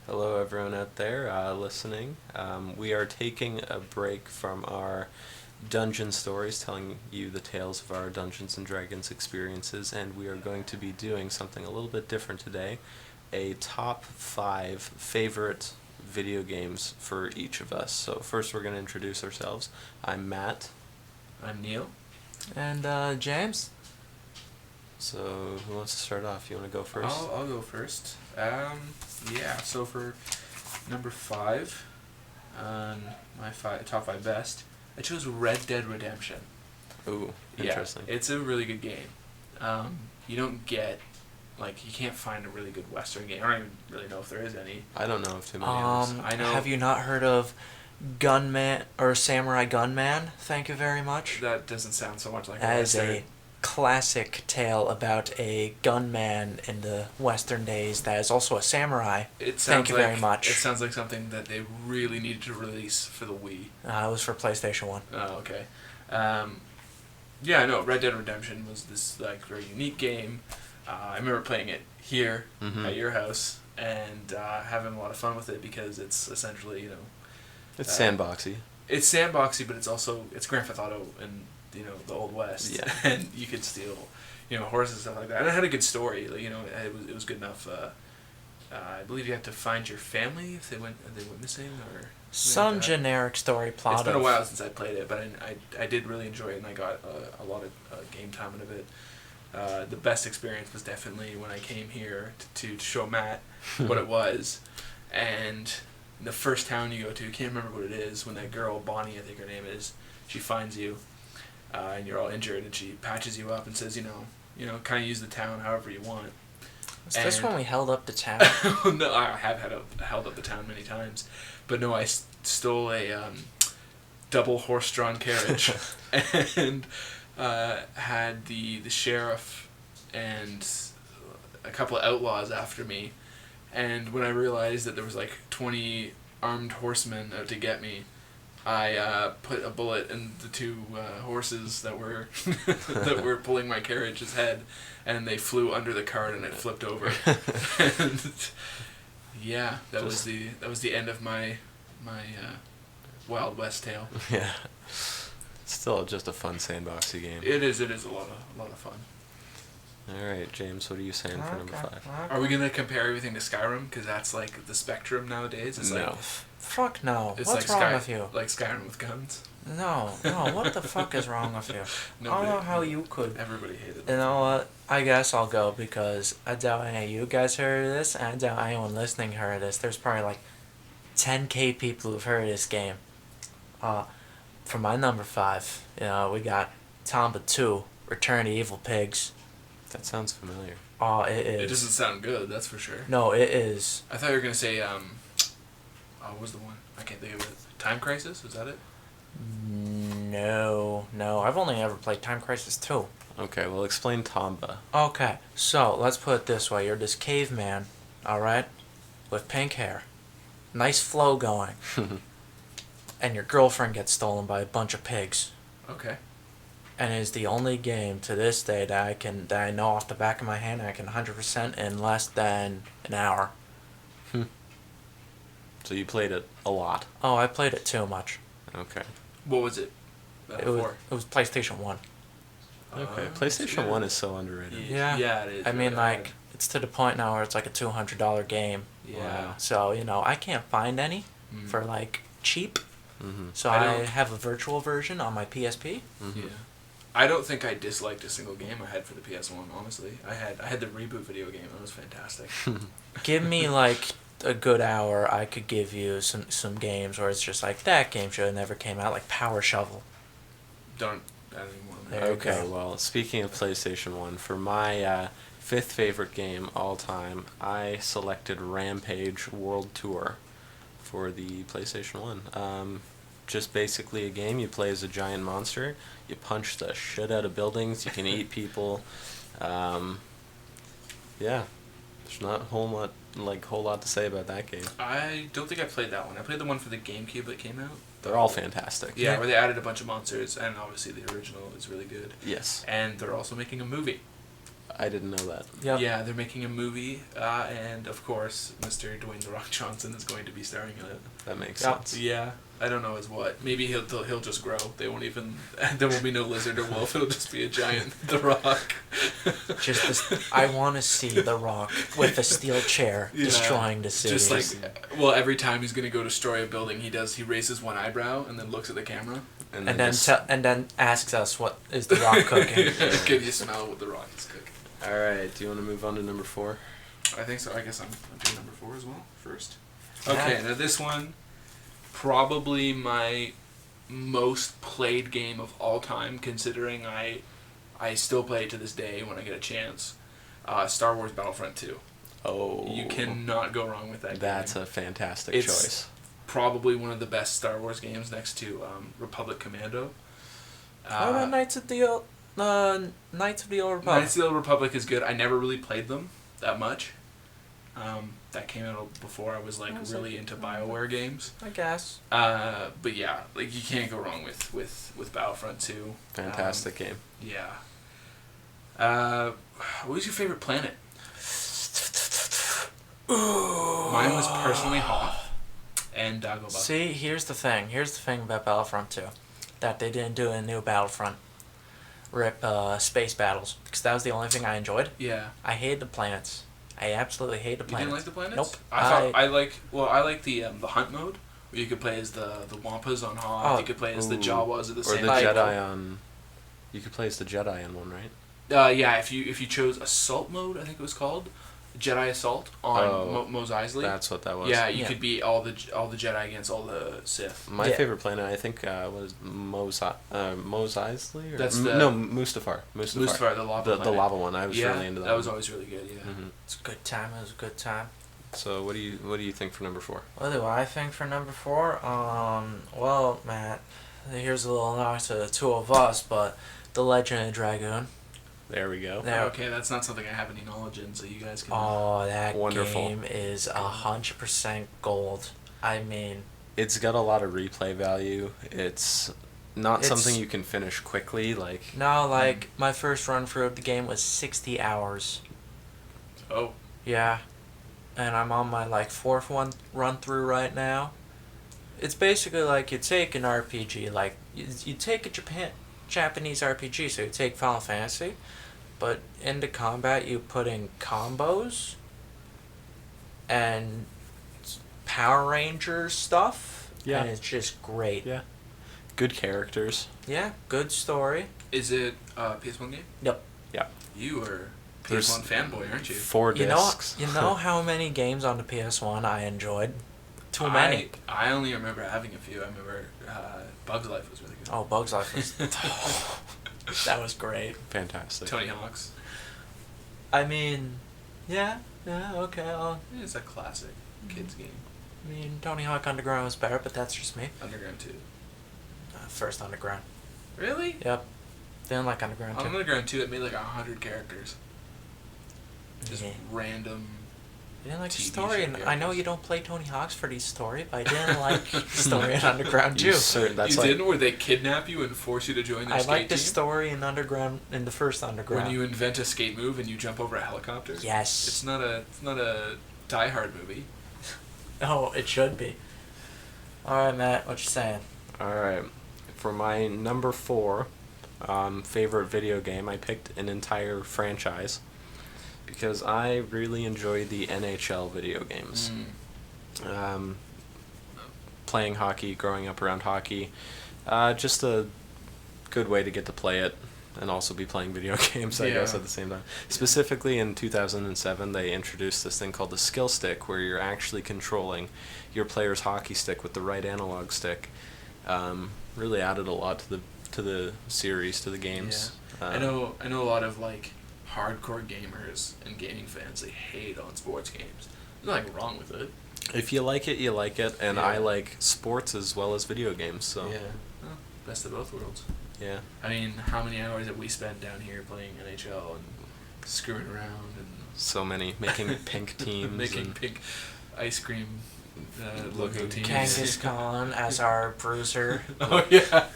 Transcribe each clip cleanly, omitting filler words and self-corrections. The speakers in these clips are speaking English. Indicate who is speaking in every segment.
Speaker 1: Hello, everyone out there listening. We are taking a break from our dungeon stories, telling you the tales of our Dungeons and Dragons experiences, and we are going to be doing something a little bit different today, a top 5 favorite video games for each of us. So first we're going to introduce ourselves. I'm Matt.
Speaker 2: I'm Neil.
Speaker 3: And James?
Speaker 1: So who wants to start off? You want to go first?
Speaker 2: I'll go first. So for number 5 on my top 5 best, I chose Red Dead Redemption.
Speaker 1: Ooh, interesting.
Speaker 2: Yeah, it's a really good game. You don't get, you can't find a really good Western game. I don't even really know if there is any.
Speaker 1: I don't know of too many others.
Speaker 2: I know.
Speaker 3: Have you not heard of Gunman or Samurai Gunman? Thank you very much.
Speaker 2: That doesn't sound so much like a
Speaker 3: As
Speaker 2: Western.
Speaker 3: a classic tale about a gunman in the Western days that is also a samurai. Thank you very much.
Speaker 2: It sounds like something that they really needed to release for the Wii.
Speaker 3: It was for PlayStation 1.
Speaker 2: Oh, okay. No, Red Dead Redemption was this very unique game. I remember playing it here at your house and having a lot of fun with it because it's essentially,
Speaker 1: It's sandboxy.
Speaker 2: it's sandboxy, but it's Grand Theft Auto and the Old West.
Speaker 1: Yeah.
Speaker 2: And you could steal, horses and stuff like that. And it had a good story. It was good enough. I believe you have to find your family if they went missing or
Speaker 3: Some
Speaker 2: like that.
Speaker 3: generic story plot.
Speaker 2: It's been a while since I played it, but I did really enjoy it, and I got a lot of game time out of it. The best experience was definitely when I came here to show Matt what it was, and the first town you go to, can't remember what it is, when that girl, Bonnie I think her name is, she finds you, and you're all injured, and she patches you up and says, kind of use the town however you want.
Speaker 3: Is this when we held up the town?
Speaker 2: No, I have held up the town many times, but no, I stole a double horse-drawn carriage and had the sheriff and a couple of outlaws after me, and when I realized that there was 20 armed horsemen out to get me, I put a bullet in the two horses that were that were pulling my carriage's head, and they flew under the cart and it flipped over. And yeah, that was the end of my Wild West tale.
Speaker 1: Yeah. Still just a fun sandboxy game.
Speaker 2: It is a lot of fun.
Speaker 1: Alright, James, what are you saying for number 5?
Speaker 2: Are we gonna compare everything to Skyrim? Because that's the spectrum nowadays. It's
Speaker 1: No.
Speaker 3: Fuck no.
Speaker 2: it's
Speaker 3: What's
Speaker 2: like
Speaker 3: wrong with you?
Speaker 2: Like Skyrim with guns.
Speaker 3: No, what the fuck is wrong with you? I don't know how you could.
Speaker 2: Everybody hated it.
Speaker 3: You know what? I guess I'll go because I doubt any of you guys heard of this, and I doubt anyone listening heard of this. There's probably 10k people who've heard of this game. For my number 5, we got Tomba 2, Return to Evil Pigs.
Speaker 1: That sounds familiar.
Speaker 3: Oh, it is.
Speaker 2: It doesn't sound good, that's for sure.
Speaker 3: No, it is.
Speaker 2: I thought you were gonna say what was the one? I can't think of it. Time Crisis? Was that it?
Speaker 3: No. I've only ever played Time Crisis 2.
Speaker 1: Okay, well, explain Tomba.
Speaker 3: Okay, so let's put it this way. You're this caveman, alright? With pink hair. Nice flow going. And your girlfriend gets stolen by a bunch of pigs.
Speaker 2: Okay.
Speaker 3: And it is the only game to this day that I know off the back of my hand I can 100% in less than an hour.
Speaker 1: So you played it a lot.
Speaker 3: Oh, I played it too much.
Speaker 2: Okay. What was it?
Speaker 3: It was PlayStation 1.
Speaker 1: Okay, PlayStation 1 is so underrated.
Speaker 3: Yeah.
Speaker 2: Yeah, it is.
Speaker 3: I mean,
Speaker 2: really
Speaker 3: it's to the point now where it's a $200 game.
Speaker 2: Yeah.
Speaker 1: Wow.
Speaker 3: So, I can't find any for, cheap.
Speaker 1: Mm-hmm.
Speaker 3: So
Speaker 2: I
Speaker 3: I
Speaker 2: don't-
Speaker 3: have a virtual version on my PSP.
Speaker 1: Mm-hmm.
Speaker 2: Yeah. I don't think I disliked a single game I had for the PS1, honestly. I had the reboot video game. It was fantastic.
Speaker 3: Give me, a good hour, I could give you some games where it's just that game should have never came out, like Power Shovel.
Speaker 2: I don't even want to
Speaker 3: There you
Speaker 1: Okay,
Speaker 3: go.
Speaker 1: well, speaking of PlayStation 1, for my 5th favorite game all time, I selected Rampage World Tour for the PlayStation 1. Just basically a game. You play as a giant monster. You punch the shit out of buildings. You can eat people. Yeah, there's not a whole lot to say about that game.
Speaker 2: I don't think I played that one. I played the one for the GameCube that came out.
Speaker 1: They're all fantastic.
Speaker 2: Yeah, where they added a bunch of monsters, and obviously the original is really good.
Speaker 1: Yes.
Speaker 2: And they're also making a movie.
Speaker 1: I didn't know that.
Speaker 3: Yep.
Speaker 2: Yeah, they're making a movie, and of course, Mr. Dwayne The Rock Johnson is going to be starring in it.
Speaker 1: That makes
Speaker 3: Yep.
Speaker 1: sense.
Speaker 2: Yeah, I don't know as what. Maybe he'll just grow. They won't even. There won't be no lizard or wolf. It'll just be a giant The Rock.
Speaker 3: Just this, I want to see The Rock with a steel chair
Speaker 2: Yeah.
Speaker 3: destroying the city.
Speaker 2: Just like, well, every time he's gonna go destroy a building, he raises one eyebrow and then looks at the camera.
Speaker 3: and then asks us what is The Rock cooking.
Speaker 2: Can you smell what The Rock is cooking?
Speaker 1: All right. Do you want to move on to number 4?
Speaker 2: I think so. I guess I'm doing number 4 as well first.
Speaker 3: Yeah.
Speaker 2: Okay, now this one, probably my most played game of all time, considering I still play it to this day when I get a chance. Star Wars Battlefront 2.
Speaker 1: Oh.
Speaker 2: You cannot go wrong with that
Speaker 1: That's
Speaker 2: game.
Speaker 1: a fantastic
Speaker 2: It's
Speaker 1: choice.
Speaker 2: Probably one of the best Star Wars games next to Republic Commando.
Speaker 3: What about Knights of the Old Republic?
Speaker 2: Knights of the Old Republic is good. I never really played them that much. That came out before I was really into BioWare games.
Speaker 3: I guess.
Speaker 2: But yeah, like you can't go wrong with Battlefront 2.
Speaker 1: Fantastic game.
Speaker 2: Yeah. What was your favorite planet? Mine was personally Hoth and Dagobah.
Speaker 3: See, here's the thing. Here's the thing about Battlefront 2. That they didn't do a new Battlefront. Space battles. Because that was the only thing I enjoyed.
Speaker 2: Yeah.
Speaker 3: I hated the planets. I absolutely hate the
Speaker 2: You
Speaker 3: planets.
Speaker 2: didn't like the planets?
Speaker 3: Nope.
Speaker 2: I like the hunt mode where you could play as the Wampas on Hoth.
Speaker 3: Oh,
Speaker 2: You could play as the
Speaker 1: ooh.
Speaker 2: Jawas or the
Speaker 1: Or
Speaker 2: Sand
Speaker 1: the
Speaker 3: Like-
Speaker 1: Jedi on. You could play as the Jedi on one, right?
Speaker 2: Yeah, if you chose Assault mode, I think it was called Jedi Assault on Mos Eisley.
Speaker 1: That's what that was.
Speaker 2: Yeah, you
Speaker 3: Yeah.
Speaker 2: could beat all the Jedi against all the Sith.
Speaker 1: My
Speaker 3: Yeah.
Speaker 1: favorite planet, I think, was Mos Eisley? Or
Speaker 2: That's
Speaker 1: no, Mustafar.
Speaker 2: Mustafar, the lava
Speaker 1: The
Speaker 2: planet.
Speaker 1: lava one. I was
Speaker 2: Yeah,
Speaker 1: really into that.
Speaker 2: that was
Speaker 1: one.
Speaker 2: always really good. Yeah.
Speaker 1: Mhm.
Speaker 3: It's a good time. It was a good time.
Speaker 1: So what do you think for number 4?
Speaker 3: What do I think for number 4? Well, Matt, here's a little nod to the two of us, but The Legend of Dragoon.
Speaker 1: There we go.
Speaker 3: There.
Speaker 2: Okay, that's not something I have any knowledge in, so you guys can.
Speaker 3: Oh, that
Speaker 1: Wonderful.
Speaker 3: game is 100% gold. I mean,
Speaker 1: It's got a lot of replay value. It's not
Speaker 3: It's-
Speaker 1: something you can finish quickly. Like
Speaker 3: now, like, my first run through of the game was 60 hours.
Speaker 2: Oh.
Speaker 3: Yeah. And I'm on my, like, 4th one run through right now. It's basically like you take an RPG, like, you take a Japanese RPG, so you take Final Fantasy, but into combat you put in combos and Power Rangers stuff,
Speaker 1: Yeah.
Speaker 3: and it's just great.
Speaker 1: Yeah. Good characters.
Speaker 3: Yeah, good story.
Speaker 2: Is it a PS1 game?
Speaker 3: Yep.
Speaker 1: Yeah.
Speaker 2: You are
Speaker 1: There's
Speaker 2: PS1 fanboy, aren't you?
Speaker 1: 4 discs.
Speaker 3: You know how many games on the PS1 I enjoyed? Too many.
Speaker 2: I only remember having a few. I remember Bugs Life was really good.
Speaker 3: Oh, Bugs Life was... that was great.
Speaker 1: Fantastic.
Speaker 2: Tony Hawk's.
Speaker 3: I mean, yeah, okay.
Speaker 2: It's a classic kids game.
Speaker 3: I mean, Tony Hawk Underground was better, but that's just me.
Speaker 2: Underground 2.
Speaker 3: First Underground.
Speaker 2: Really?
Speaker 3: Yep. Didn't like Underground
Speaker 2: On
Speaker 3: 2.
Speaker 2: Underground 2, it made like 100 characters. Just
Speaker 3: Yeah.
Speaker 2: random.
Speaker 3: You didn't like the
Speaker 2: TV
Speaker 3: story,
Speaker 2: show
Speaker 3: and I know
Speaker 2: characters.
Speaker 3: you don't play Tony Hawk's for the story, but I didn't like the story in Underground
Speaker 1: You
Speaker 3: 2.
Speaker 1: that's
Speaker 2: you
Speaker 1: like
Speaker 2: didn't, where they kidnap you and force you to join their
Speaker 3: I
Speaker 2: skate
Speaker 3: like the
Speaker 2: team?
Speaker 3: story in Underground, in the first Underground.
Speaker 2: When you invent a skate move and you jump over a helicopter?
Speaker 3: Yes.
Speaker 2: It's not a Die Hard movie.
Speaker 3: Oh, it should be. Alright, Matt, what you saying?
Speaker 1: All right. For my number 4 favorite video game, I picked an entire franchise because I really enjoy the NHL video games. Playing hockey, growing up around hockey, just a good way to get to play it and also be playing video games, I guess,
Speaker 2: Yeah.
Speaker 1: at the same time. Specifically in 2007, they introduced this thing called the skill stick, where you're actually controlling your player's hockey stick with the right analog stick. Really added a lot to the series, to the games.
Speaker 2: I know a lot of like hardcore gamers and gaming fans, they hate on sports games. There's nothing wrong with it.
Speaker 1: If you like it, you like it, and I
Speaker 2: Yeah.
Speaker 1: like sports as well as video games. So
Speaker 2: Well, best of both worlds.
Speaker 1: yeah.
Speaker 2: I mean, how many hours have we spent down here playing NHL and screwing around and
Speaker 1: So many making pink teams,
Speaker 2: making
Speaker 1: and
Speaker 2: pink ice cream logo teams?
Speaker 3: Kangaskhan as our bruiser.
Speaker 2: Oh yeah.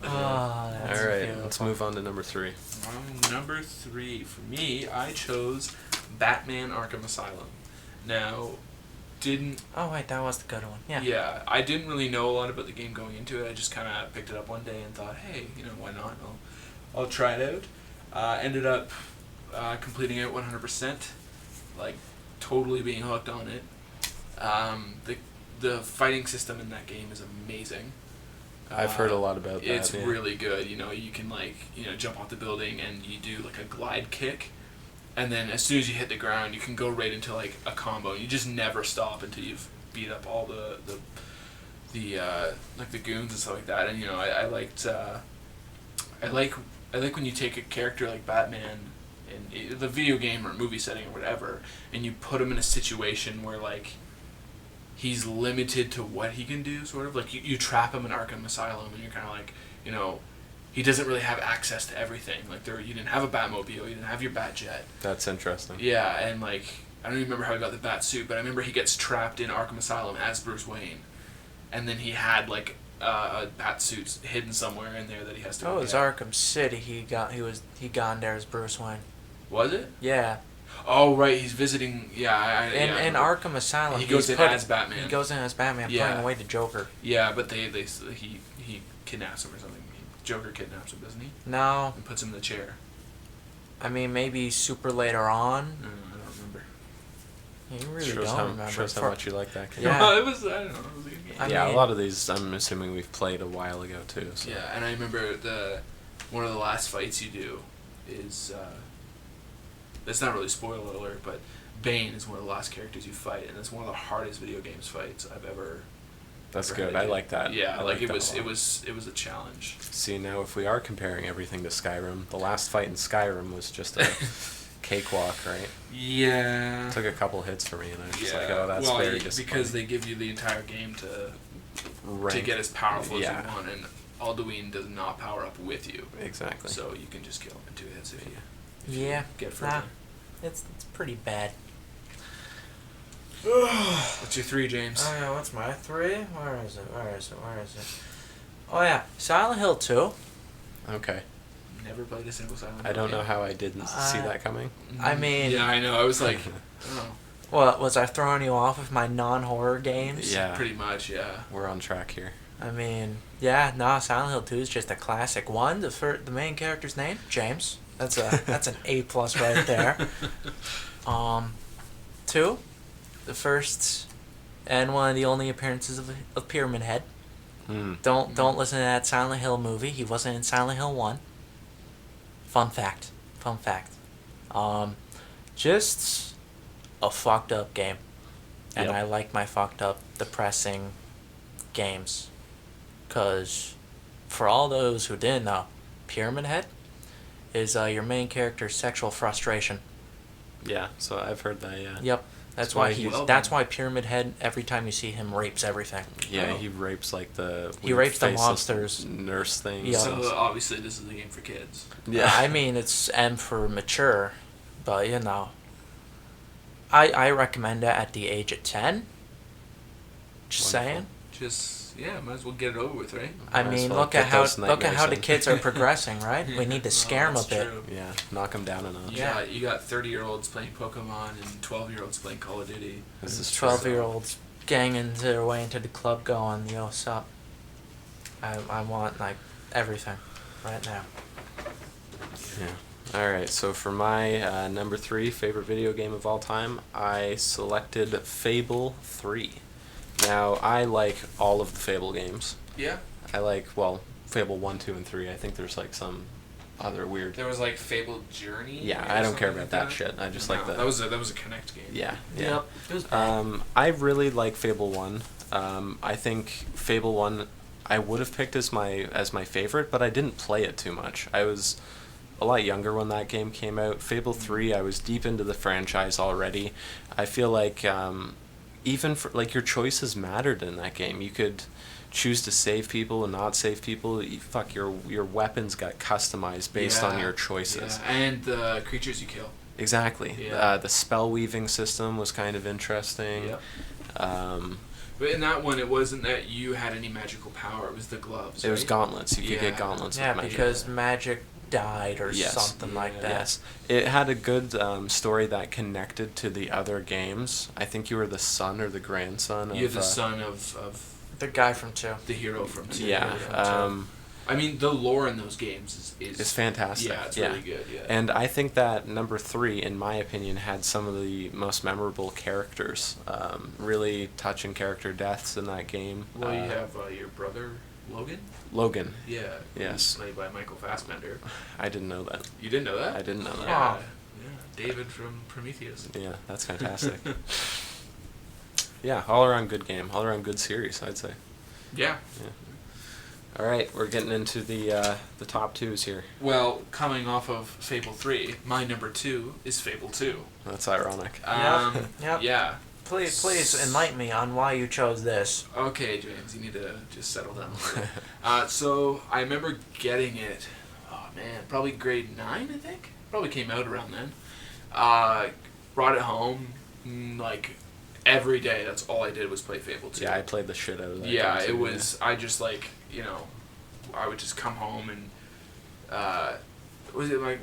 Speaker 3: That's
Speaker 1: All right,
Speaker 3: beautiful.
Speaker 1: let's move on to number 3.
Speaker 2: Number 3 for me, I chose Batman: Arkham Asylum. Now,
Speaker 3: Oh wait, that was the good one. Yeah.
Speaker 2: Yeah, I didn't really know a lot about the game going into it. I just kind of picked it up one day and thought, hey, why not? I'll try it out. Ended up completing it 100%, like totally being hooked on it. The fighting system in that game is amazing.
Speaker 1: I've heard a lot about that.
Speaker 2: It's
Speaker 1: yeah.
Speaker 2: really good. You can jump off the building and you do like a glide kick, and then as soon as you hit the ground, you can go right into like a combo. You just never stop until you've beat up all the like the goons and stuff like that. And I like when you take a character like Batman in the video game or movie setting or whatever, and you put him in a situation where like he's limited to what he can do, sort of. Like, you trap him in Arkham Asylum, and you're kind of like, he doesn't really have access to everything. Like, you didn't have a Batmobile, you didn't have your Batjet.
Speaker 1: That's interesting.
Speaker 2: Yeah, and, like, I don't even remember how he got the Batsuit, but I remember he gets trapped in Arkham Asylum as Bruce Wayne. And then he had, like, a Batsuit hidden somewhere in there that he has to
Speaker 3: Oh,
Speaker 2: go
Speaker 3: it was
Speaker 2: get.
Speaker 3: Arkham City. He got in there as Bruce Wayne.
Speaker 2: Was it?
Speaker 3: Yeah.
Speaker 2: Oh, right, he's visiting, yeah.
Speaker 3: In Arkham Asylum,
Speaker 2: he goes in as Batman.
Speaker 3: He goes in as Batman, putting away the Joker.
Speaker 2: Yeah, but he kidnaps him or something. Joker kidnaps him, doesn't he?
Speaker 3: No.
Speaker 2: And puts him in the chair.
Speaker 3: I mean, maybe super later on.
Speaker 2: I don't remember.
Speaker 3: You really
Speaker 1: Shows
Speaker 3: don't
Speaker 1: how,
Speaker 3: remember.
Speaker 1: Shows how much you like that game.
Speaker 3: Yeah.
Speaker 2: Well, it was, I don't know, it was a good game.
Speaker 3: I mean,
Speaker 1: a lot of these, I'm assuming we've played a while ago, too. So.
Speaker 2: Yeah, and I remember one of the last fights you do is, it's not really spoiler alert, but Bane is one of the last characters you fight, and it's one of the hardest video games fights I've ever.
Speaker 1: That's
Speaker 2: ever
Speaker 1: good.
Speaker 2: had
Speaker 1: I
Speaker 2: to
Speaker 1: like that.
Speaker 2: Yeah,
Speaker 1: I
Speaker 2: like
Speaker 1: like
Speaker 2: it
Speaker 1: that
Speaker 2: was
Speaker 1: a lot.
Speaker 2: it was a challenge.
Speaker 1: See, now if we are comparing everything to Skyrim, the last fight in Skyrim was just a cakewalk, right?
Speaker 2: Yeah.
Speaker 1: It took a couple hits for me, and I was just like, oh, that's very disappointing.
Speaker 2: because they give you the entire game to
Speaker 1: Rank.
Speaker 2: get as powerful as
Speaker 1: Yeah.
Speaker 2: you want, and Alduin does not power up with you.
Speaker 1: Exactly.
Speaker 2: So you can just kill him in 2 hits if you
Speaker 3: Yeah.
Speaker 2: get further.
Speaker 3: It's pretty bad.
Speaker 2: What's your 3, James?
Speaker 3: Oh yeah, what's my 3? Where is it? Oh yeah, Silent Hill 2.
Speaker 1: Okay.
Speaker 2: Never played a single Silent Hill
Speaker 1: I don't
Speaker 2: game.
Speaker 1: know how I didn't see that coming.
Speaker 3: I mean...
Speaker 2: Yeah, I know. I was like, oh.
Speaker 3: What, was I throwing you off with my non-horror games?
Speaker 1: Yeah.
Speaker 2: Pretty much, yeah.
Speaker 1: We're on track here.
Speaker 3: I mean, yeah, no, Silent Hill 2 is just a classic. One, the main character's name, James. That's an A+ right there. 2, the first and one of the only appearances of Pyramid Head. Don't listen to that Silent Hill movie. He wasn't in Silent Hill 1. Fun fact. Just a fucked up game. And
Speaker 1: Yep.
Speaker 3: I like my fucked up, depressing games. Because for all those who didn't know, Pyramid Head is your main character's sexual frustration.
Speaker 1: Yeah, so I've heard that, yeah.
Speaker 3: Yep. That's
Speaker 1: That's
Speaker 3: why
Speaker 1: why
Speaker 3: he's.
Speaker 2: he's-
Speaker 3: That's why Pyramid Head. Every time you see him, rapes everything.
Speaker 1: Yeah,
Speaker 2: Oh.
Speaker 1: he rapes, like, the...
Speaker 3: He rapes the
Speaker 1: faceless
Speaker 3: monsters.
Speaker 1: Nurse thing.
Speaker 3: Yeah.
Speaker 2: So obviously this is a game for kids.
Speaker 1: Yeah.
Speaker 3: I mean, it's M for mature, but I recommend it at the age of 10. Just
Speaker 1: Wonderful.
Speaker 3: saying.
Speaker 2: Just might as well get it over with, right?
Speaker 3: I
Speaker 1: Might as
Speaker 3: mean,
Speaker 1: well
Speaker 3: look at
Speaker 1: get
Speaker 3: how
Speaker 1: those
Speaker 3: the
Speaker 1: nightmares in.
Speaker 3: kids are progressing, right? We need to scare them a
Speaker 2: that's
Speaker 3: bit.
Speaker 2: true.
Speaker 1: Yeah, knock him down a notch.
Speaker 3: Yeah.
Speaker 2: You got 30-year-olds playing Pokemon and 12-year-olds playing Call of Duty.
Speaker 1: This is true.
Speaker 3: 12-year-olds ganging their way into the club going, yo, sup? I want, like, everything right now.
Speaker 1: Yeah. Alright, so for my number 3 favorite video game of all time, I selected Fable 3. Now, I like all of the Fable games.
Speaker 2: Yeah.
Speaker 1: I like, Fable 1, 2, and 3. I think there's, like, some other weird...
Speaker 2: There was like Fable Journey.
Speaker 1: Yeah,
Speaker 2: or
Speaker 1: I don't care
Speaker 2: something
Speaker 1: about
Speaker 2: like
Speaker 1: that shit. I just like the...
Speaker 2: That was a Kinect game.
Speaker 1: Yeah.
Speaker 3: Yep. It was bad.
Speaker 1: I really like Fable 1. I think Fable 1 I would have picked as my favorite, but I didn't play it too much. I was a lot younger when that game came out. Fable 3, I was deep into the franchise already. I feel like even for like your choices mattered in that game. You could choose to save people and not save people. Your weapons got customized based on your choices.
Speaker 2: Yeah. And the creatures you kill.
Speaker 1: Exactly.
Speaker 2: Yeah.
Speaker 1: The spell weaving system was kind of interesting.
Speaker 2: Yep. But in that one, it wasn't that you had any magical power. It was the gloves.
Speaker 1: It was
Speaker 2: right?
Speaker 1: gauntlets. You could
Speaker 2: Yeah.
Speaker 1: get gauntlets
Speaker 3: Yeah,
Speaker 1: with magic.
Speaker 3: because magic died or
Speaker 1: Yes.
Speaker 3: something like that.
Speaker 1: Yes. It had a good story that connected to the other games. I think you were the son or the grandson of...
Speaker 2: You're the son of
Speaker 3: The guy from 2.
Speaker 2: the hero from 2.
Speaker 1: Yeah.
Speaker 2: I mean, the lore in those games is
Speaker 1: It's fantastic.
Speaker 2: Yeah, it's really good. Yeah.
Speaker 1: And I think that number 3, in my opinion, had some of the most memorable characters. Really touching character deaths in that game.
Speaker 2: Well, you have your brother Logan.
Speaker 1: Logan.
Speaker 2: Yeah.
Speaker 1: Yes.
Speaker 2: Played by Michael Fassbender.
Speaker 1: I didn't know that.
Speaker 2: You didn't know that?
Speaker 1: I didn't know that.
Speaker 2: Yeah. Yeah. David from Prometheus.
Speaker 1: Yeah, that's fantastic. Yeah, all around good game. All around good series, I'd say.
Speaker 2: Yeah.
Speaker 1: All right, we're getting into the top 2s here.
Speaker 2: Well, coming off of Fable 3, my number 2 is Fable 2.
Speaker 1: That's ironic.
Speaker 3: Yep.
Speaker 2: Yeah.
Speaker 3: Please enlighten me on why you chose this.
Speaker 2: Okay, James, you need to just settle down a little. So, I remember getting it, oh man, probably grade 9, I think? Probably came out around then. Brought it home, like, every day, that's all I did was play Fable 2.
Speaker 1: Yeah, I played the shit out of that.
Speaker 2: Yeah,
Speaker 1: game
Speaker 2: it
Speaker 1: too,
Speaker 2: was, I just, like, you know, I would just come home and, was it like,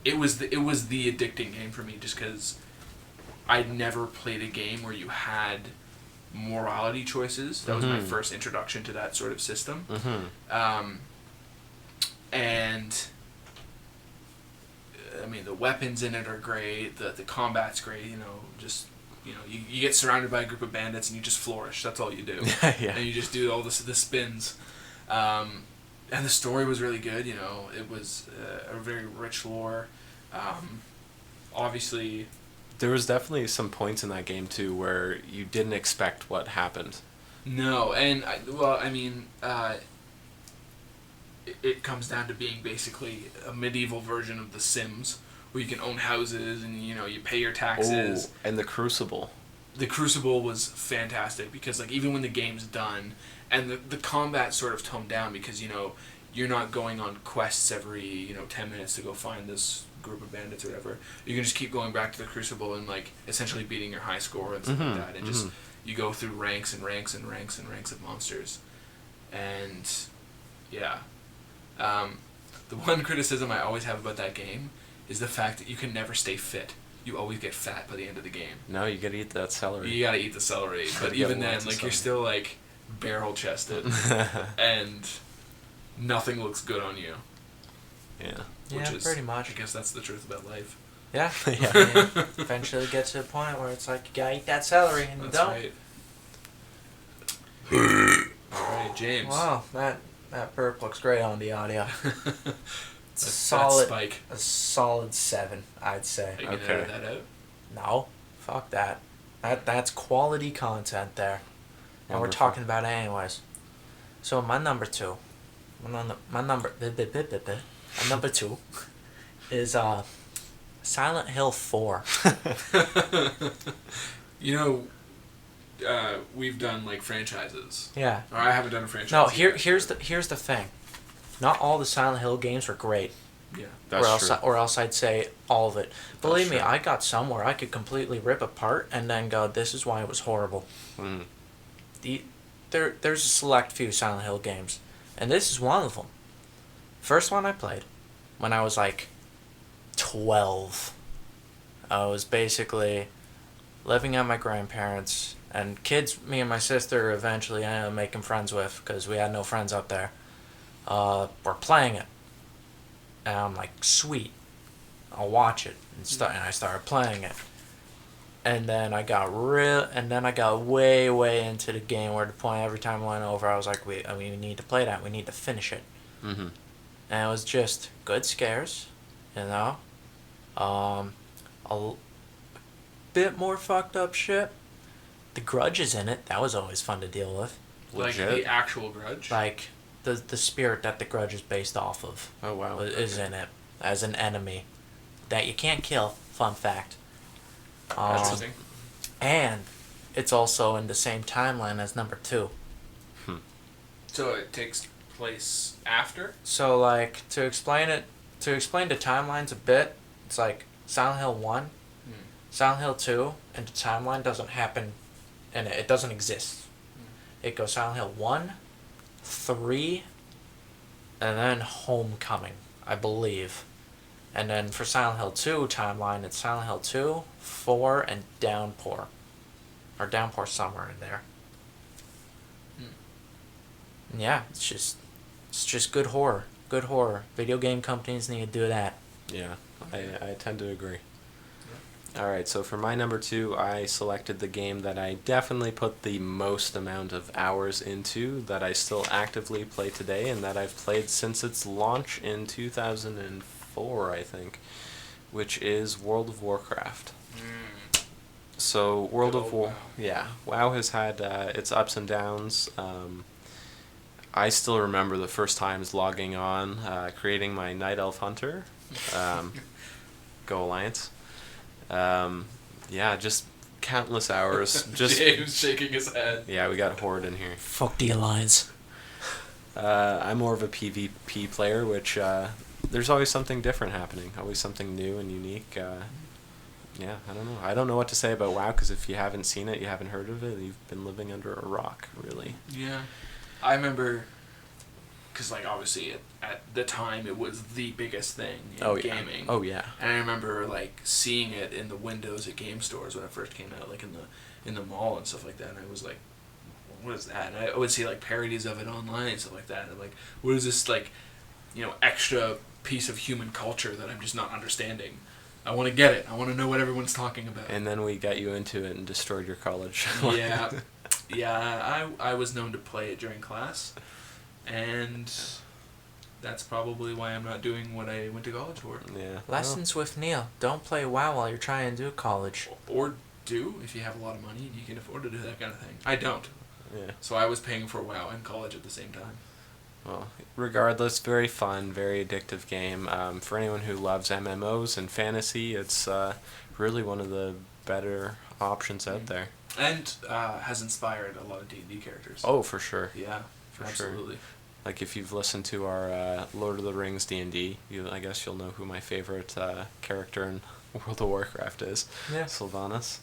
Speaker 2: it was the addicting game for me just because I'd never played a game where you had morality choices. That was my first introduction to that sort of system. And I mean, the weapons in it are great. The combat's great. You know, just you get surrounded by a group of bandits and you just flourish. That's all you do.
Speaker 1: Yeah.
Speaker 2: And you just do all the spins. And the story was really good. You know, it was a very rich lore. Obviously.
Speaker 1: There was definitely some points in that game too where you didn't expect what happened.
Speaker 2: No, and it comes down to being basically a medieval version of The Sims, where you can own houses and you pay your taxes.
Speaker 1: Oh, and the Crucible.
Speaker 2: The Crucible was fantastic because like even when the game's done, and the combat sort of toned down because you're not going on quests every 10 minutes to go find this group of bandits or whatever. You can just keep going back to the Crucible and like essentially beating your high score and stuff like that, and just you go through ranks and ranks and ranks and ranks of monsters, and yeah. The one criticism I always have about that game is the fact that you can never stay fit. You always get fat by the end of the game.
Speaker 1: No, you gotta eat that celery.
Speaker 2: You gotta eat the celery, but even then, like you're still like barrel chested, and nothing looks good on you.
Speaker 1: Yeah.
Speaker 2: Which is,
Speaker 3: pretty much.
Speaker 2: I guess that's the truth about life.
Speaker 3: Yeah.
Speaker 1: Yeah.
Speaker 3: I mean, eventually get to a point where it's like you gotta eat that celery and you
Speaker 2: That's
Speaker 3: don't.
Speaker 2: right. Alright, James.
Speaker 3: Wow, that burp looks great on the audio. It's
Speaker 2: That
Speaker 3: solid.
Speaker 2: spike.
Speaker 3: A solid 7, I'd say.
Speaker 2: Are you gonna
Speaker 1: Okay.
Speaker 2: edit that out?
Speaker 3: No, fuck that. That's quality content there, and we're
Speaker 1: Wonderful.
Speaker 3: talking about it anyways. So my number 2, my number 2 is Silent Hill 4.
Speaker 2: We've done like franchises.
Speaker 3: Yeah.
Speaker 2: Or I haven't done a franchise.
Speaker 3: No,
Speaker 2: yet.
Speaker 3: here's the thing. Not all the Silent Hill games are great.
Speaker 2: Yeah.
Speaker 1: That's true.
Speaker 3: Or else I'd say all of it. Believe me,
Speaker 1: true.
Speaker 3: I got some where I could completely rip apart and then go, this is why it was horrible. There's a select few Silent Hill games, and this is one of them. First one I played when I was like 12. I was basically living at my grandparents', and kids me and my sister eventually ended up making friends with because we had no friends up there. We're playing it. And I'm like, sweet, I'll watch it. And I started playing it. And then I got way, way into the game where the point every time I went over, I was like, we need to play that. We need to finish it.
Speaker 1: Mm-hmm.
Speaker 3: And it was just good scares, a bit more fucked up shit. The Grudge is in it. That was always fun to deal with.
Speaker 2: Like
Speaker 1: Legit?
Speaker 2: the actual Grudge.
Speaker 3: Like, the spirit that the Grudge is based off of.
Speaker 1: Oh, wow.
Speaker 3: Is in it as an enemy that you can't kill. Fun fact.
Speaker 2: Interesting.
Speaker 3: And it's also in the same timeline as number 2.
Speaker 2: So it takes place after?
Speaker 3: So like to explain the timelines a bit, it's like Silent Hill 1, Silent Hill 2, and the timeline doesn't happen and it doesn't exist. It goes Silent Hill 1, 3, and then Homecoming, I believe. And then for Silent Hill 2 timeline, it's Silent Hill 2, 4, and Downpour. Or Downpour somewhere in there. And yeah, it's just good horror. Good horror. Video game companies need to do that.
Speaker 1: Yeah, I tend to agree. Alright, so for my number 2, I selected the game that I definitely put the most amount of hours into, that I still actively play today, and that I've played since its launch in 2004, I think, which is World of Warcraft. So World of War, yeah, WoW has had its ups and downs. I still remember the first times logging on, creating my Night Elf Hunter. Go Alliance. Yeah, just countless hours. Just
Speaker 2: James shaking his head.
Speaker 1: Yeah, we got Horde in here.
Speaker 3: Fuck the Alliance.
Speaker 1: I'm more of a PvP player, which there's always something different happening, always something new and unique. Yeah, I don't know. I don't know what to say about WoW, because if you haven't seen it, you haven't heard of it, you've been living under a rock, really.
Speaker 2: Yeah. I remember, because, like, obviously, at the time, it was the biggest thing in gaming.
Speaker 1: Oh, yeah.
Speaker 2: And I remember, like, seeing it in the windows at game stores when it first came out, like, in the mall and stuff like that, and I was like, what is that? And I would see, like, parodies of it online and stuff like that, and I'm like, what is this, like, extra piece of human culture that I'm just not understanding? I want to get it. I want to know what everyone's talking about.
Speaker 1: And then we got you into it and destroyed your college.
Speaker 2: Yeah. Yeah, I was known to play it during class, and that's probably why I'm not doing what I went to college for.
Speaker 1: Yeah.
Speaker 3: Lessons with Neil. Don't play WoW while you're trying to do college.
Speaker 2: Or do, if you have a lot of money and you can afford to do that kind of thing. I don't.
Speaker 1: Yeah.
Speaker 2: So I was paying for WoW and college at the same time.
Speaker 1: Well, regardless, very fun, very addictive game. For anyone who loves MMOs and fantasy, it's really one of the better options out there.
Speaker 2: And has inspired a lot of D&D characters.
Speaker 1: Oh, for sure.
Speaker 2: Yeah, absolutely.
Speaker 1: Sure. Like, if you've listened to our Lord of the Rings D&D, I guess you'll know who my favorite character in World of Warcraft is.
Speaker 3: Yeah.
Speaker 1: Sylvanas.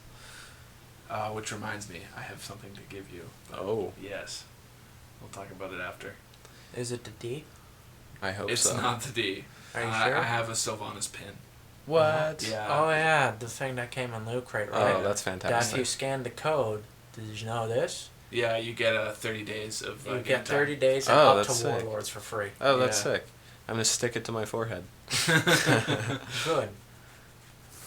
Speaker 2: Which reminds me, I have something to give you.
Speaker 1: Oh.
Speaker 2: Yes. We'll talk about it after.
Speaker 3: Is it the D?
Speaker 1: I hope
Speaker 2: It's
Speaker 1: so.
Speaker 2: not the D.
Speaker 3: Are you sure?
Speaker 2: I have a Sylvanas pin.
Speaker 1: What?
Speaker 2: Yeah.
Speaker 3: Oh yeah, the thing that came on Loot Crate, right?
Speaker 1: Oh, that's
Speaker 3: That if
Speaker 1: fantastic.
Speaker 3: you scan the code, did you know this?
Speaker 2: Yeah, you get 30 days of
Speaker 3: You
Speaker 2: game
Speaker 3: get
Speaker 2: time.
Speaker 3: 30 days and
Speaker 1: Oh,
Speaker 3: up to
Speaker 1: that's sick.
Speaker 3: Warlords for free.
Speaker 1: Oh, that's
Speaker 2: Yeah.
Speaker 1: sick. I'm going to stick it to my forehead.
Speaker 3: Good.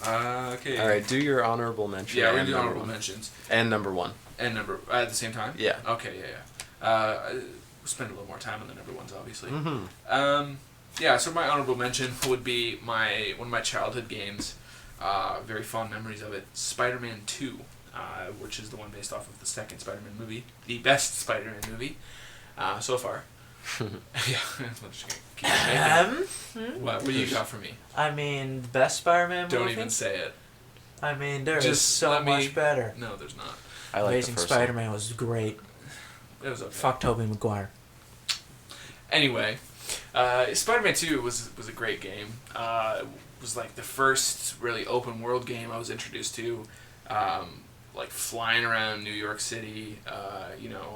Speaker 2: Okay.
Speaker 1: All right, do your honorable mention.
Speaker 2: Yeah, we're
Speaker 1: and
Speaker 2: gonna do
Speaker 1: number
Speaker 2: honorable
Speaker 1: one.
Speaker 2: mentions.
Speaker 1: And number 1.
Speaker 2: And number at the same time?
Speaker 1: Yeah.
Speaker 2: Okay, yeah. We'll spend a little more time on the number ones, obviously.
Speaker 1: Mm-hmm.
Speaker 2: Yeah, so my honorable mention would be one of my childhood games. Very fond memories of it. Spider-Man 2, which is the one based off of the second Spider-Man movie. The best Spider-Man movie so far. Yeah, I'm just gonna keep making it. What do you got for me?
Speaker 3: I mean, the best Spider-Man movie?
Speaker 2: Don't even say it.
Speaker 3: I mean, there is
Speaker 2: Just
Speaker 3: so
Speaker 2: let me-
Speaker 3: much better.
Speaker 2: No, there's not.
Speaker 1: I like
Speaker 3: Amazing
Speaker 1: the first
Speaker 3: Spider-Man was great.
Speaker 2: It was okay.
Speaker 3: Fuck Tobey Maguire.
Speaker 2: Anyway, Spider-Man 2 was a great game. It was like the first really open world game I was introduced to. Like flying around New York City.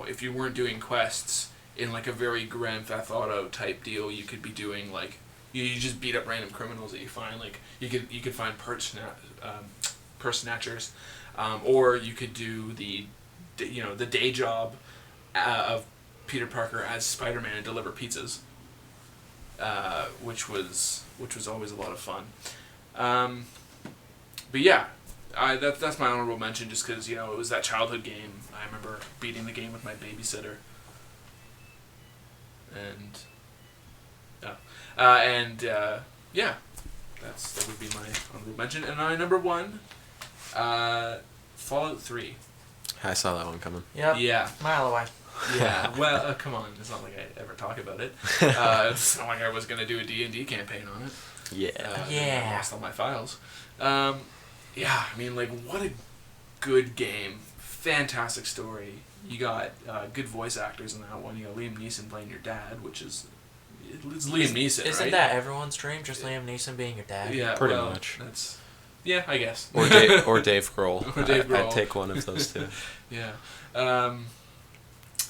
Speaker 2: If you weren't doing quests in like a very Grand Theft Auto type deal, you could be doing like you just beat up random criminals that you find. Like you could find purse snatchers, or you could do the day job of Peter Parker as Spider-Man and deliver pizzas, which was always a lot of fun. But yeah, that's my honorable mention, just because it was that childhood game. I remember beating the game with my babysitter, and yeah, that would be my honorable mention. And my number 1, Fallout 3.
Speaker 1: I saw that one coming.
Speaker 3: Yep.
Speaker 2: Yeah.
Speaker 3: Mile away.
Speaker 2: Yeah, well, come on. It's not like I ever talk about it. It's not like I was going to do a D&D campaign on it.
Speaker 1: Yeah.
Speaker 3: Yeah.
Speaker 2: I lost all my files. Yeah, I mean, like, what a good game. Fantastic story. You got good voice actors in that one. You got Liam Neeson playing your dad, which is... It's Liam Neeson,
Speaker 3: Isn't
Speaker 2: right?
Speaker 3: that everyone's dream? Just Liam Neeson being your dad?
Speaker 2: Yeah,
Speaker 1: Pretty
Speaker 2: well,
Speaker 1: much.
Speaker 2: That's Yeah, I guess.
Speaker 1: Or Dave Grohl.
Speaker 2: Or Dave Grohl.
Speaker 1: I'd take one of those two.
Speaker 2: Yeah.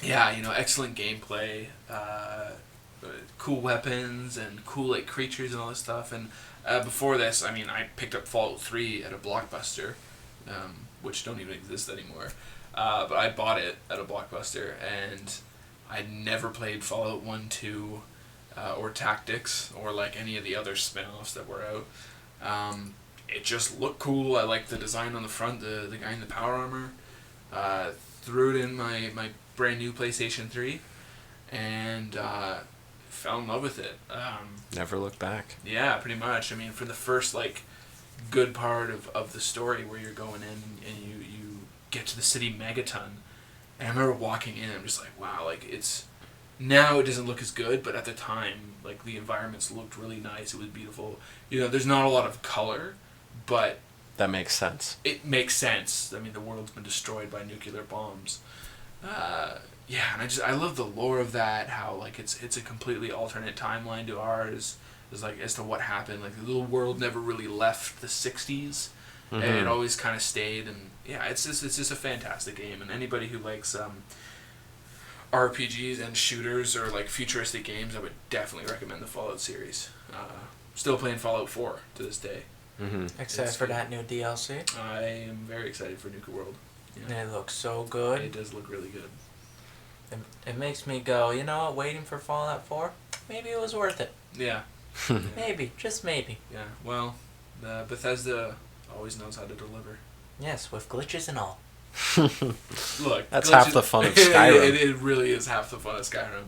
Speaker 2: Excellent gameplay, cool weapons, and cool like creatures and all this stuff. And before this, I mean, I picked up Fallout 3 at a Blockbuster, which don't even exist anymore. But I bought it at a Blockbuster, and I'd never played Fallout 1, 2, or Tactics, or like any of the other spin-offs that were out. It just looked cool. I liked the design on the front, the guy in the power armor. Threw it in my brand new PlayStation 3, and fell in love with it.
Speaker 1: Never look back.
Speaker 2: Yeah, pretty much. I mean, for the first like good part of the story where you're going in and you get to the city Megaton, and I remember walking in, I'm just like, wow, like it's now it doesn't look as good, but at the time, like the environments looked really nice. It was beautiful. You know, there's not a lot of color, but
Speaker 1: that makes sense.
Speaker 2: It makes sense. I mean, the world's been destroyed by nuclear bombs. And I love the lore of that. How like it's a completely alternate timeline to ours. It's like as to what happened. Like the little world never really left the '60s, and it always kind of stayed. And yeah, it's just a fantastic game. And anybody who likes RPGs and shooters or like futuristic games, I would definitely recommend the Fallout series. Still playing Fallout 4 to this day.
Speaker 3: Except for that new DLC.
Speaker 2: I am very excited for Nuka World.
Speaker 3: Yeah. It looks so good.
Speaker 2: It does look really good.
Speaker 3: It makes me go, you know what, waiting for Fallout 4? Maybe it was worth it.
Speaker 2: Yeah.
Speaker 3: Maybe, just maybe.
Speaker 2: Yeah, well, Bethesda always knows how to deliver.
Speaker 3: Yes, with glitches and all.
Speaker 2: Look,
Speaker 1: that's half the fun of Skyrim.
Speaker 2: It really is half the fun of Skyrim.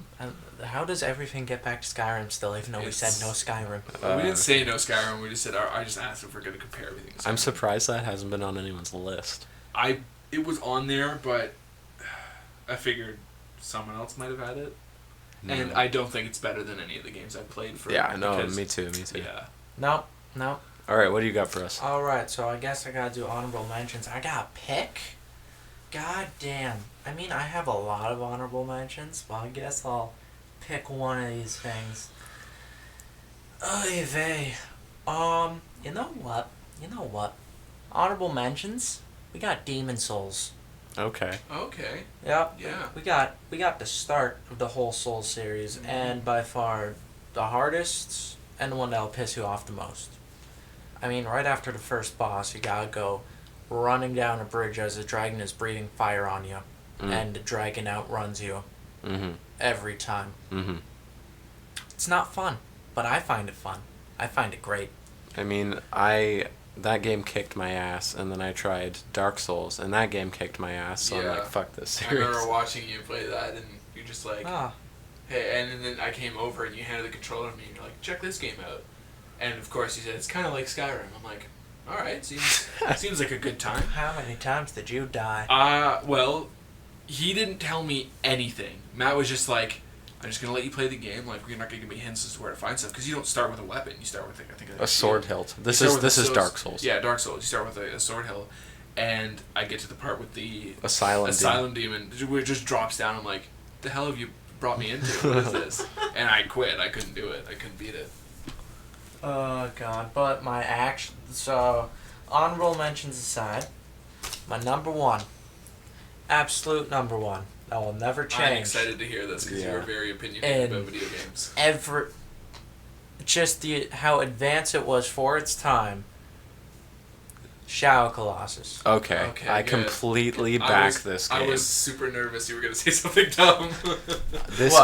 Speaker 3: How does everything get back to Skyrim still, even though we said no Skyrim?
Speaker 2: We didn't say no Skyrim. We just said I just asked if we're going to compare everything.
Speaker 1: I'm surprised that hasn't been on anyone's list.
Speaker 2: It was on there, but I figured someone else might have had it, and I don't think it's better than any of the games I've played for.
Speaker 1: Yeah, no, me too.
Speaker 2: Yeah.
Speaker 3: No.
Speaker 1: All right, what do you got for us?
Speaker 3: All right, so I guess I gotta do honorable mentions. I gotta pick. God damn. I mean, I have a lot of honorable mentions, but I guess I'll pick one of these things. Oy vey. You know what? Honorable mentions. We got Demon Souls.
Speaker 1: Okay.
Speaker 3: Yep.
Speaker 2: Yeah.
Speaker 3: We got the start of the whole Souls series, and by far the hardest and the one that'll piss you off the most. I mean, right after the first boss, you gotta go running down a bridge as the dragon is breathing fire on you, and the dragon outruns you every time. It's not fun, but I find it fun. I find it great.
Speaker 1: I mean, that game kicked my ass, and then I tried Dark Souls, and that game kicked my ass, so I'm like, fuck this series.
Speaker 2: I remember watching you play that, and you're just like, hey, and then I came over, and you handed the controller to me, and you're like, check this game out. And of course, you said, it's kind of like Skyrim. I'm like, alright, seems like a good time.
Speaker 3: How many times did you die?
Speaker 2: Well, he didn't tell me anything. Matt was just like, I'm just going to let you play the game. Like, you're not going to give me hints as to where to find stuff. Because you don't start with a weapon. You start with, I think...
Speaker 1: A sword hilt. This is Dark Souls.
Speaker 2: Yeah, Dark Souls. You start with a sword hilt. And I get to the part with the...
Speaker 1: Asylum
Speaker 2: demon. Where it just drops down. I'm like, the hell have you brought me into? What is this? And I quit. I couldn't do it. I couldn't beat it.
Speaker 3: Oh, God. But my action... So, honorable mentions aside, my number one. Absolute number one. That will never change.
Speaker 2: I'm excited to hear this because you're very opinionated about video games.
Speaker 3: Just how advanced it was for its time. Shadow Colossus.
Speaker 1: Okay. I completely back this game.
Speaker 2: I was super nervous you were going to say something dumb.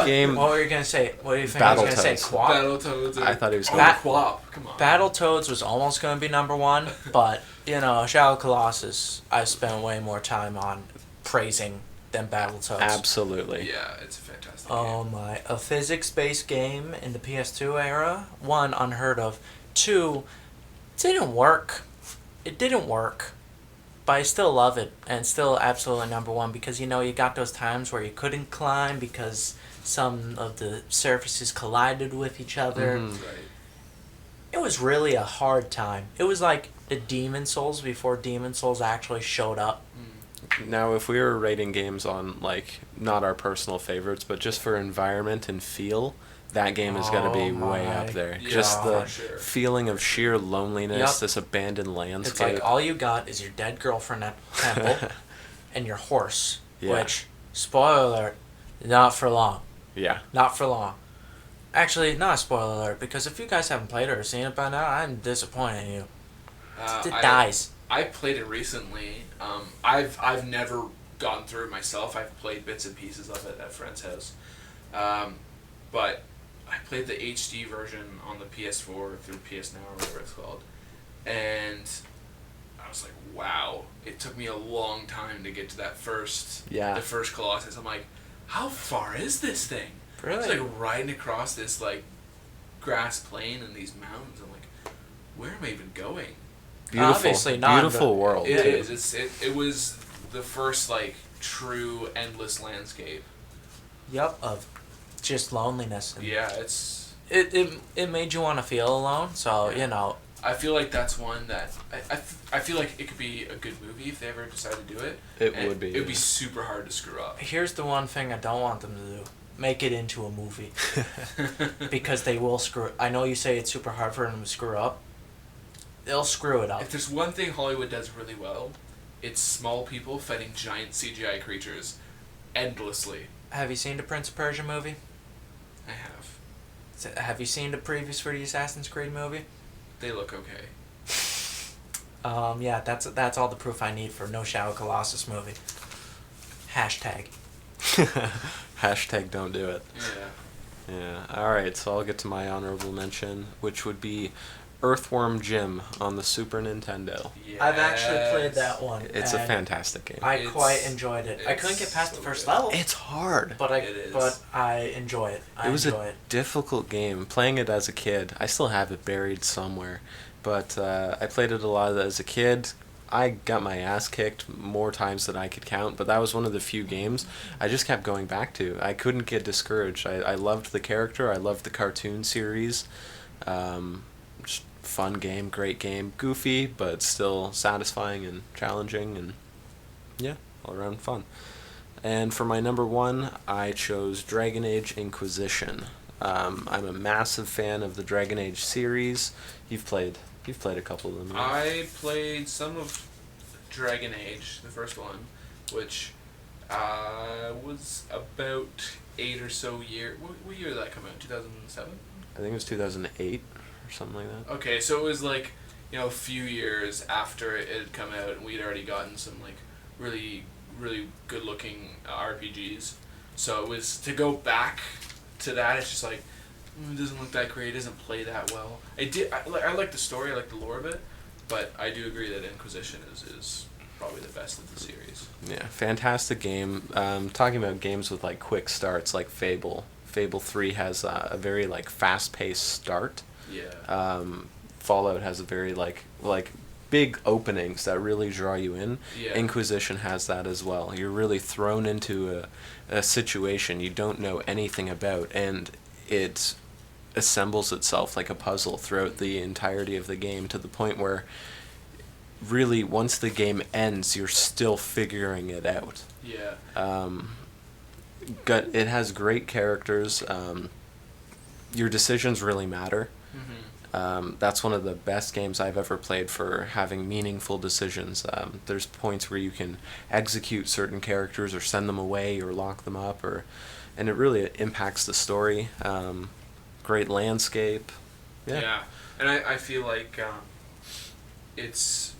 Speaker 1: Game...
Speaker 3: What were you going to say? What do you think I was going to say? Quap?
Speaker 2: Battletoads.
Speaker 1: I thought he was
Speaker 2: going to... Quap. Come on.
Speaker 3: Battletoads was almost going to be number one, but, Shadow Colossus, I spent way more time on praising than Battletoads.
Speaker 1: Absolutely.
Speaker 2: Yeah, it's a fantastic
Speaker 3: game. My. A physics-based game in the PS2 era. One, unheard of. Two, didn't work. It didn't work. But I still love it, and it's still absolutely number one, because, you got those times where you couldn't climb because some of the surfaces collided with each other.
Speaker 2: Right.
Speaker 3: It was really a hard time. It was like the Demon Souls before Demon Souls actually showed up.
Speaker 1: Now, if we were rating games on, not our personal favorites, but just for environment and feel, that game is going to be
Speaker 3: Oh
Speaker 1: way
Speaker 3: my
Speaker 1: up there.
Speaker 2: Yeah,
Speaker 1: Just the
Speaker 2: for sure.
Speaker 1: feeling of sheer loneliness,
Speaker 3: Yep.
Speaker 1: this abandoned
Speaker 3: It's
Speaker 1: landscape.
Speaker 3: like all you got is your dead girlfriend at temple and your horse,
Speaker 1: Yeah.
Speaker 3: which, spoiler alert, not for long.
Speaker 1: Yeah.
Speaker 3: Not for long. Actually, not a spoiler alert, because if you guys haven't played it or seen it by now, I'm disappointed in you. It dies.
Speaker 2: I played it recently. I've never gone through it myself. I've played bits and pieces of it at a friend's house. But I played the HD version on the PS4 through PS Now or whatever it's called. And I was like, wow. It took me a long time to get to that the first Colossus. I'm like, how far is this thing?
Speaker 3: Really?
Speaker 2: It's like riding across this like grass plain and these mountains. I'm like, where am I even going?
Speaker 1: Beautiful,
Speaker 3: Obviously not,
Speaker 1: beautiful
Speaker 3: but
Speaker 1: world.
Speaker 2: It
Speaker 1: too.
Speaker 2: is. It was the first like true endless landscape.
Speaker 3: Yup, of just loneliness. And
Speaker 2: Yeah, it's.
Speaker 3: It made you want to feel alone, so,
Speaker 2: Yeah.
Speaker 3: you know.
Speaker 2: I feel like that's one that I feel like it could be a good movie if they ever decide to do it.
Speaker 1: It
Speaker 2: And
Speaker 1: would be.
Speaker 2: It would be super hard to screw up.
Speaker 3: Here's the one thing I don't want them to do. Make it into a movie. Because they will screw it. I know you say it's super hard for them to screw up. They'll screw it up.
Speaker 2: If there's one thing Hollywood does really well, it's small people fighting giant CGI creatures endlessly.
Speaker 3: Have you seen the Prince of Persia movie?
Speaker 2: I have.
Speaker 3: Have you seen the previous for the Assassin's Creed movie?
Speaker 2: They look okay.
Speaker 3: Yeah, that's all the proof I need for no Shadow Colossus movie. Hashtag.
Speaker 1: Hashtag don't do it.
Speaker 2: Yeah.
Speaker 1: Yeah. All right. So I'll get to my honorable mention, which would be Earthworm Jim on the Super Nintendo.
Speaker 2: Yes.
Speaker 3: I've actually played that one.
Speaker 1: It's a
Speaker 3: and
Speaker 1: fantastic game.
Speaker 3: I
Speaker 2: It's-
Speaker 3: quite enjoyed it. I couldn't get past
Speaker 2: so
Speaker 3: the first
Speaker 2: good.
Speaker 3: level,
Speaker 1: It's hard.
Speaker 3: but
Speaker 2: It is.
Speaker 3: I enjoy it. I
Speaker 1: It was
Speaker 3: enjoy
Speaker 1: a
Speaker 3: it.
Speaker 1: difficult game. Playing it as a kid, I still have it buried somewhere, but I played it a lot as a kid. I got my ass kicked more times than I could count, but that was one of the few games I just kept going back to. I couldn't get discouraged. I loved the character. I loved the cartoon series. Just fun game, great game, goofy, but still satisfying and challenging, and yeah, all around fun. And for my number one, I chose Dragon Age Inquisition. I'm a massive fan of the Dragon Age series. You've played a couple of them. Right?
Speaker 2: I played some of Dragon Age, the first one, which was about 8 or so years. What year did that come out? 2007?
Speaker 1: I think it was 2008 or something like that.
Speaker 2: Okay, so it was like, a few years after it had come out, and we'd already gotten some like really, really good looking RPGs. So it was to go back to that. It's just like, it doesn't look that great. It doesn't play that well. I like the story. I like the lore of it, but I do agree that Inquisition is probably the best of the series.
Speaker 1: Yeah, fantastic game. Talking about games with like quick starts, like Fable. Fable 3 has a very like fast-paced start.
Speaker 2: Yeah.
Speaker 1: Fallout has a very like big openings that really draw you in.
Speaker 2: Yeah.
Speaker 1: Inquisition has that as well. You're really thrown into a situation you don't know anything about, and it assembles itself like a puzzle throughout the entirety of the game, to the point where really once the game ends you're still figuring it out.
Speaker 2: Yeah.
Speaker 1: It has great characters. Your decisions really matter.
Speaker 2: Mm-hmm.
Speaker 1: That's one of the best games I've ever played for having meaningful decisions. There's points where you can execute certain characters or send them away or lock them up, and it really impacts the story. Great landscape.
Speaker 2: Yeah. And I feel like it's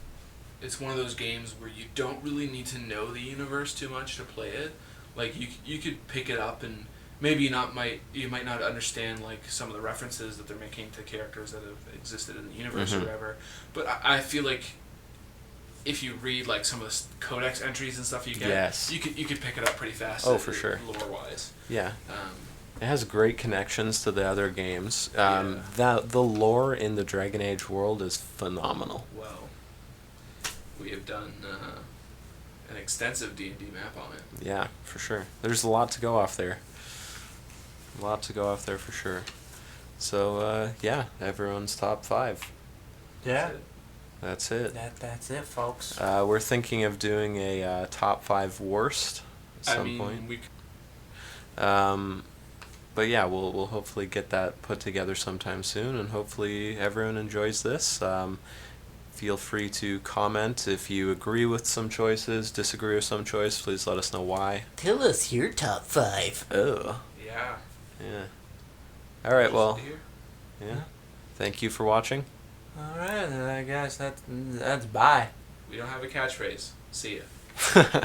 Speaker 2: one of those games where you don't really need to know the universe too much to play it. Like you could pick it up and maybe you might not understand like some of the references that they're making to characters that have existed in the universe or whatever. But I feel like if you read like some of the codex entries and stuff you get,
Speaker 1: Yes.
Speaker 2: you could pick it up pretty fast.
Speaker 1: Oh, for sure.
Speaker 2: Lore wise.
Speaker 1: Yeah. It has great connections to the other games.
Speaker 2: Yeah.
Speaker 1: The lore in the Dragon Age world is phenomenal.
Speaker 2: Well, we have done an extensive D&D map on it.
Speaker 1: Yeah, for sure. There's a lot to go off there. A lot to go off there for sure. So, yeah, everyone's top 5.
Speaker 3: Yeah.
Speaker 1: That's it.
Speaker 3: That's it, folks.
Speaker 1: We're thinking of doing a top 5 worst at some
Speaker 2: I mean,
Speaker 1: point.
Speaker 2: we
Speaker 1: But yeah, we'll hopefully get that put together sometime soon, and hopefully everyone enjoys this. Feel free to comment if you agree with some choices, disagree with some choice. Please let us know why.
Speaker 3: Tell us your top 5.
Speaker 1: Oh.
Speaker 2: Yeah.
Speaker 1: Yeah. All right. Well.
Speaker 2: Here.
Speaker 1: Yeah. Thank you for watching.
Speaker 3: Alright, I guess that's bye.
Speaker 2: We don't have a catchphrase. See ya.